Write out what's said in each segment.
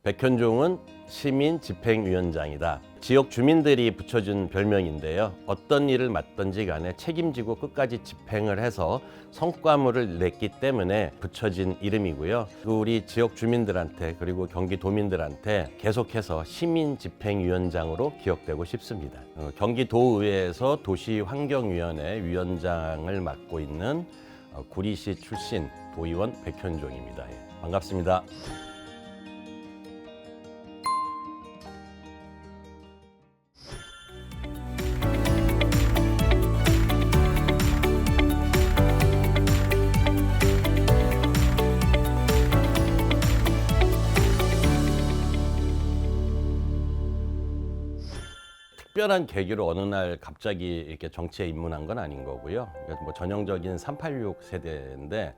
백현종은 시민 집행위원장이다. 지역 주민들이 붙여준 별명인데요. 어떤 일을 맡든지 간에 책임지고 끝까지 집행을 해서 성과물을 냈기 때문에 붙여진 이름이고요. 우리 지역 주민들한테 그리고 경기도민들한테 계속해서 시민 집행위원장으로 기억되고 싶습니다. 경기도의회에서 도시환경위원회 위원장을 맡고 있는 구리시 출신 도의원 백현종입니다. 반갑습니다. 특별한 계기로 어느 날 갑자기 이렇게 정치에 입문한 건 아닌 거고요. 그래서 뭐 전형적인 386 세대인데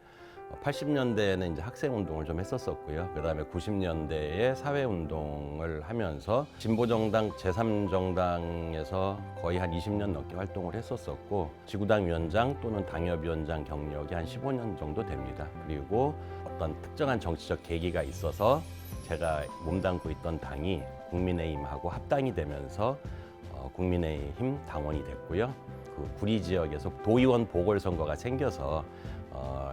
80년대에는 이제 학생 운동을 좀 했었었고요. 그다음에 90년대에 사회 운동을 하면서 진보정당 제3정당에서 거의 한 20년 넘게 활동을 했었었고 지구당 위원장 또는 당협위원장 경력이 한 15년 정도 됩니다. 그리고 어떤 특정한 정치적 계기가 있어서 제가 몸담고 있던 당이 국민의힘하고 합당이 되면서 국민의힘 당원이 됐고요. 그 구리 지역에서 도의원 보궐선거가 생겨서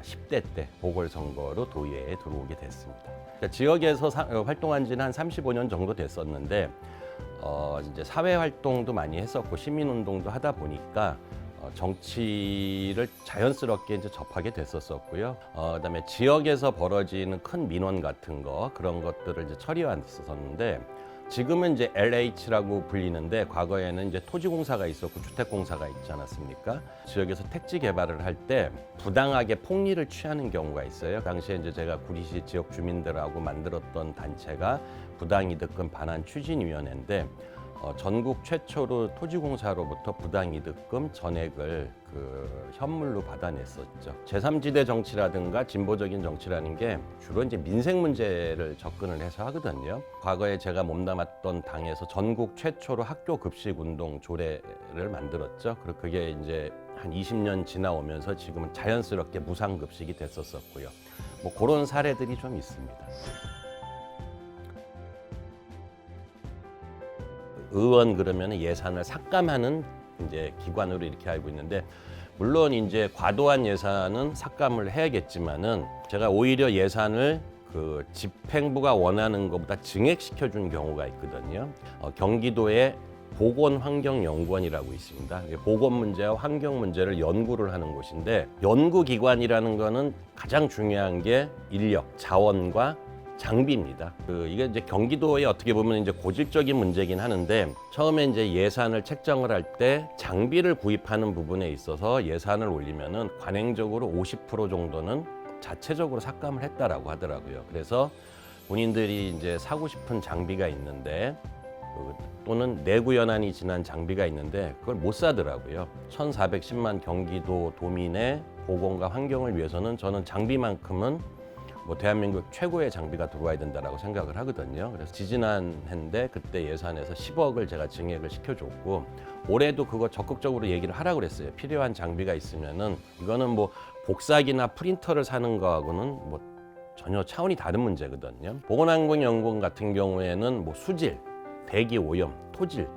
10대 때 보궐선거로 도의회에 들어오게 됐습니다. 그러니까 지역에서 활동한 지는 한 35년 정도 됐었는데 이제 사회 활동도 많이 했었고 시민운동도 하다 보니까 정치를 자연스럽게 이제 접하게 됐었고요. 그다음에 지역에서 벌어지는 큰 민원 같은 거 그런 것들을 이제 처리했었는데 지금은 이제 LH라고 불리는데 과거에는 이제 토지공사가 있었고 주택공사가 있지 않았습니까? 지역에서 택지 개발을 할 때 부당하게 폭리를 취하는 경우가 있어요. 당시에 이제 제가 구리시 지역 주민들하고 만들었던 단체가 부당이득금 반환 추진위원회인데 전국 최초로 토지공사로부터 부당이득금 전액을 그 현물로 받아냈었죠. 제3지대 정치라든가 진보적인 정치라는 게 주로 이제 민생 문제를 접근을 해서 하거든요. 과거에 제가 몸담았던 당에서 전국 최초로 학교 급식 운동 조례를 만들었죠. 그리고 그게 이제 한 20년 지나오면서 지금은 자연스럽게 무상급식이 됐었었고요. 뭐 그런 사례들이 좀 있습니다. 의원 그러면 예산을 삭감하는 이제 기관으로 이렇게 알고 있는데 물론 이제 과도한 예산은 삭감을 해야겠지만은 제가 오히려 예산을 그 집행부가 원하는 것보다 증액시켜 준 경우가 있거든요. 경기도에 보건환경연구원이라고 있습니다. 보건 문제와 환경 문제를 연구를 하는 곳인데 연구기관이라는 거는 가장 중요한 게 인력, 자원과 장비입니다. 이게 이제 경기도에 어떻게 보면 이제 고질적인 문제긴 하는데 처음에 이제 예산을 책정을 할 때 장비를 구입하는 부분에 있어서 예산을 올리면은 관행적으로 50% 정도는 자체적으로 삭감을 했다라고 하더라고요. 그래서 본인들이 이제 사고 싶은 장비가 있는데 또는 내구 연한이 지난 장비가 있는데 그걸 못 사더라고요. 1,410만 경기도 도민의 보건과 환경을 위해서는 저는 장비만큼은 뭐 대한민국 최고의 장비가 들어와야 된다라고 생각을 하거든요. 그래서 지지난 해인데 그때 예산에서 10억을 제가 증액을 시켜줬고 올해도 그거 적극적으로 얘기를 하라고 그랬어요. 필요한 장비가 있으면은 이거는 뭐 복사기나 프린터를 사는 거하고는 뭐 전혀 차원이 다른 문제거든요. 보건환경연구원 같은 경우에는 뭐 수질, 대기 오염, 토질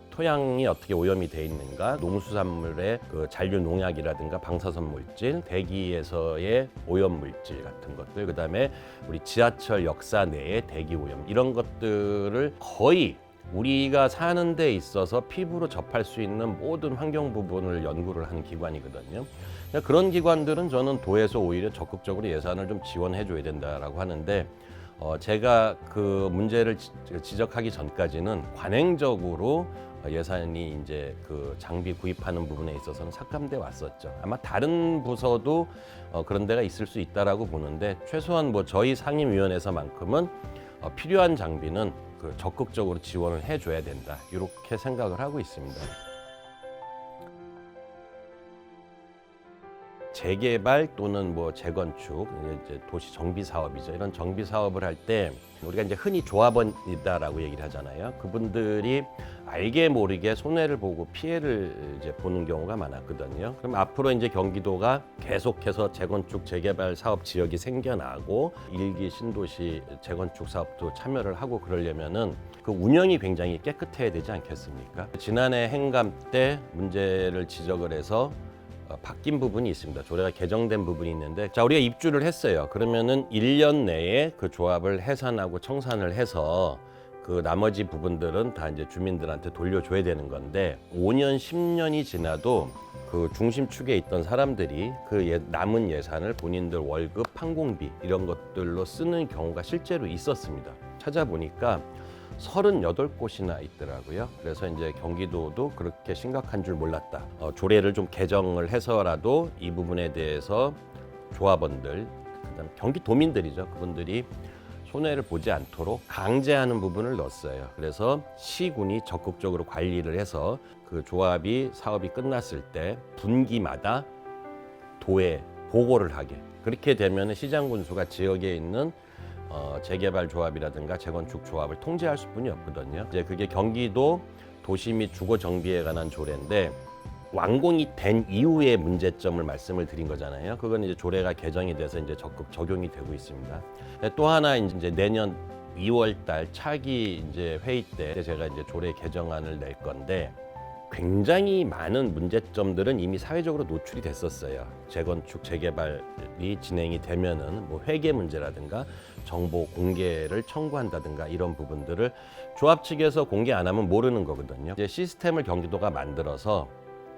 토양이 어떻게 오염이 돼 있는가, 농수산물의 그 잔류 농약이라든가 방사선 물질, 대기에서의 오염 물질 같은 것들, 그다음에 우리 지하철 역사 내의 대기 오염 이런 것들을 거의 우리가 사는 데 있어서 피부로 접할 수 있는 모든 환경 부분을 연구를 하는 기관이거든요. 그런 기관들은 저는 도에서 오히려 적극적으로 예산을 좀 지원해 줘야 된다라고 하는데 제가 그 문제를 지적하기 전까지는 관행적으로 예산이 이제 그 장비 구입하는 부분에 있어서는 삭감돼 왔었죠. 아마 다른 부서도 그런 데가 있을 수 있다라고 보는데 최소한 뭐 저희 상임위원회에서만큼은 필요한 장비는 그 적극적으로 지원을 해줘야 된다 이렇게 생각을 하고 있습니다. 재개발 또는 뭐 재건축, 이제 도시 정비 사업이죠. 이런 정비 사업을 할 때 우리가 이제 흔히 조합원이다라고 얘기를 하잖아요. 그분들이 알게 모르게 손해를 보고 피해를 이제 보는 경우가 많았거든요. 그럼 앞으로 이제 경기도가 계속해서 재건축 재개발 사업 지역이 생겨나고 일기 신도시 재건축 사업도 참여를 하고 그러려면은 그 운영이 굉장히 깨끗해야 되지 않겠습니까? 지난해 행감 때 문제를 지적을 해서 바뀐 부분이 있습니다. 조례가 개정된 부분이 있는데, 자, 우리가 입주를 했어요. 그러면은 1년 내에 그 조합을 해산하고 청산을 해서 그 나머지 부분들은 다 이제 주민들한테 돌려줘야 되는 건데, 5년, 10년이 지나도 그 중심축에 있던 사람들이 그 남은 예산을 본인들 월급, 항공비 이런 것들로 쓰는 경우가 실제로 있었습니다. 찾아보니까 38곳이나 있더라고요. 그래서 이제 경기도도 그렇게 심각한 줄 몰랐다. 조례를 좀 개정을 해서라도 이 부분에 대해서 조합원들, 그다음 경기도민들이죠. 그분들이 손해를 보지 않도록 강제하는 부분을 넣었어요. 그래서 시군이 적극적으로 관리를 해서 그 조합이 사업이 끝났을 때 분기마다 도에 보고를 하게. 그렇게 되면 시장군수가 지역에 있는 재개발 조합이라든가 재건축 조합을 통제할 수뿐이 없거든요. 이제 그게 경기도 도시 및 주거 정비에 관한 조례인데, 완공이 된 이후의 문제점을 말씀을 드린 거잖아요. 그건 이제 조례가 개정이 돼서 이제 적극 적용이 되고 있습니다. 또 하나 이제 내년 2월 달 차기 이제 회의 때 제가 이제 조례 개정안을 낼 건데, 굉장히 많은 문제점들은 이미 사회적으로 노출이 됐었어요. 재건축, 재개발이 진행이 되면은 뭐 회계 문제라든가 정보 공개를 청구한다든가 이런 부분들을 조합 측에서 공개 안 하면 모르는 거거든요. 이제 시스템을 경기도가 만들어서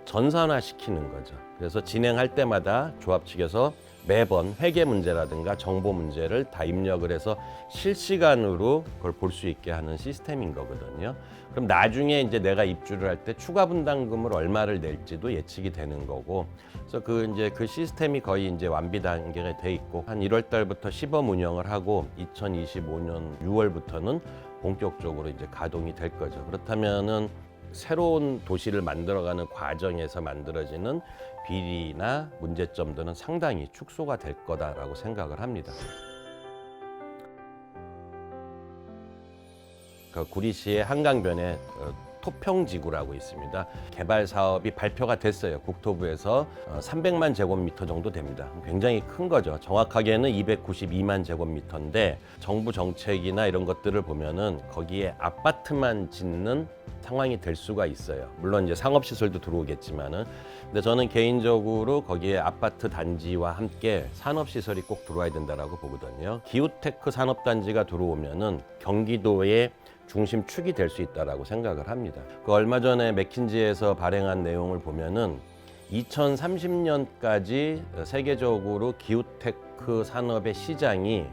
전산화시키는 거죠. 그래서 진행할 때마다 조합 측에서 매번 회계 문제라든가 정보 문제를 다 입력을 해서 실시간으로 그걸 볼 수 있게 하는 시스템인 거거든요. 그럼 나중에 이제 내가 입주를 할 때 추가 분담금을 얼마를 낼지도 예측이 되는 거고, 그래서 그 시스템이 거의 이제 완비 단계가 돼 있고, 한 1월 달부터 시범 운영을 하고 2025년 6월부터는 본격적으로 이제 가동이 될 거죠. 그렇다면은 새로운 도시를 만들어가는 과정에서 만들어지는 비리나 문제점들은 상당히 축소가 될 거다라고 생각을 합니다. 그 구리시의 한강변에 토평지구라고 있습니다. 개발 사업이 발표가 됐어요. 국토부에서 300만 제곱미터 정도 됩니다. 굉장히 큰 거죠. 정확하게는 292만 제곱미터인데, 정부 정책이나 이런 것들을 보면은 거기에 아파트만 짓는 상황이 될 수가 있어요. 물론 이제 상업시설도 들어오겠지만은, 근데 저는 개인적으로 거기에 아파트 단지와 함께 산업시설이 꼭 들어와야 된다라고 보거든요. 기후테크 산업단지가 들어오면은 경기도의 중심축이 될 수 있다라고 생각을 합니다. 그 얼마 전에 맥킨지에서 발행한 내용을 보면은 2030년까지 세계적으로 기후테크 산업의 시장이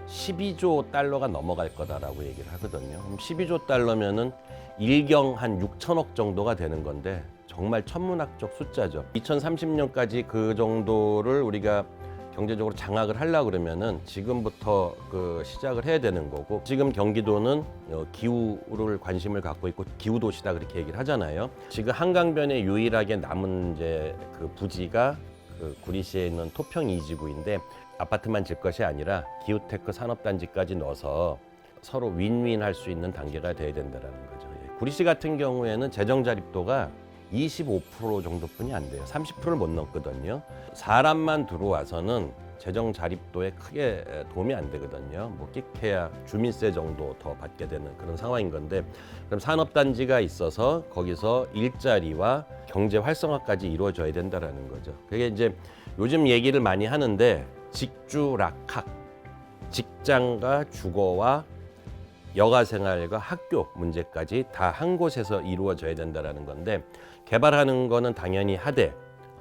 12조 달러가 넘어갈 거다라고 얘기를 하거든요. 그럼 12조 달러면은 일경 한 6천억 정도가 되는 건데, 정말 천문학적 숫자죠. 2030년까지 그 정도를 우리가 경제적으로 장악을 하려고 그러면은 지금부터 그 시작을 해야 되는 거고, 지금 경기도는 기후를 관심을 갖고 있고 기후 도시다 그렇게 얘기를 하잖아요. 지금 한강변에 유일하게 남은 이제 그 부지가 그 구리시에 있는 토평 2지구인데, 아파트만 질 것이 아니라 기후테크 산업단지까지 넣어서 서로 윈윈 할 수 있는 단계가 돼야 된다는 거죠. 구리시 같은 경우에는 재정 자립도가 25% 정도뿐이 안 돼요. 30%를 못 넘거든요. 사람만 들어와서는 재정 자립도에 크게 도움이 안 되거든요. 뭐 끼케야 주민세 정도 더 받게 되는 그런 상황인 건데, 그럼 산업단지가 있어서 거기서 일자리와 경제 활성화까지 이루어져야 된다라는 거죠. 그게 이제 요즘 얘기를 많이 하는데, 직주락학, 직장과 주거와 여가 생활과 학교 문제까지 다 한 곳에서 이루어져야 된다라는 건데, 개발하는 거는 당연히 하되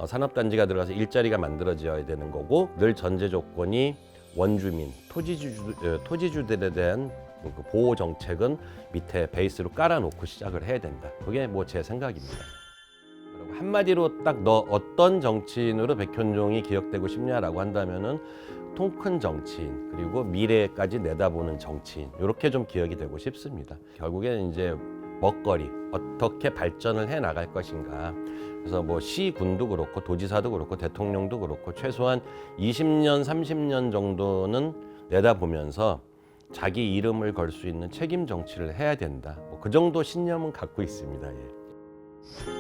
산업단지가 들어가서 일자리가 만들어져야 되는 거고, 늘 전제 조건이 원주민, 토지주들에 대한 그 보호 정책은 밑에 베이스로 깔아놓고 시작을 해야 된다. 그게 뭐 제 생각입니다. 한마디로 딱 너 어떤 정치인으로 백현종이 기억되고 싶냐라고 한다면은 통 큰 정치인, 그리고 미래까지 내다보는 정치인, 이렇게 좀 기억이 되고 싶습니다. 결국에는 이제 먹거리, 어떻게 발전을 해 나갈 것인가. 그래서 뭐 시군도 그렇고 도지사도 그렇고 대통령도 그렇고 최소한 20년, 30년 정도는 내다보면서 자기 이름을 걸 수 있는 책임 정치를 해야 된다. 뭐 그 정도 신념은 갖고 있습니다. 예.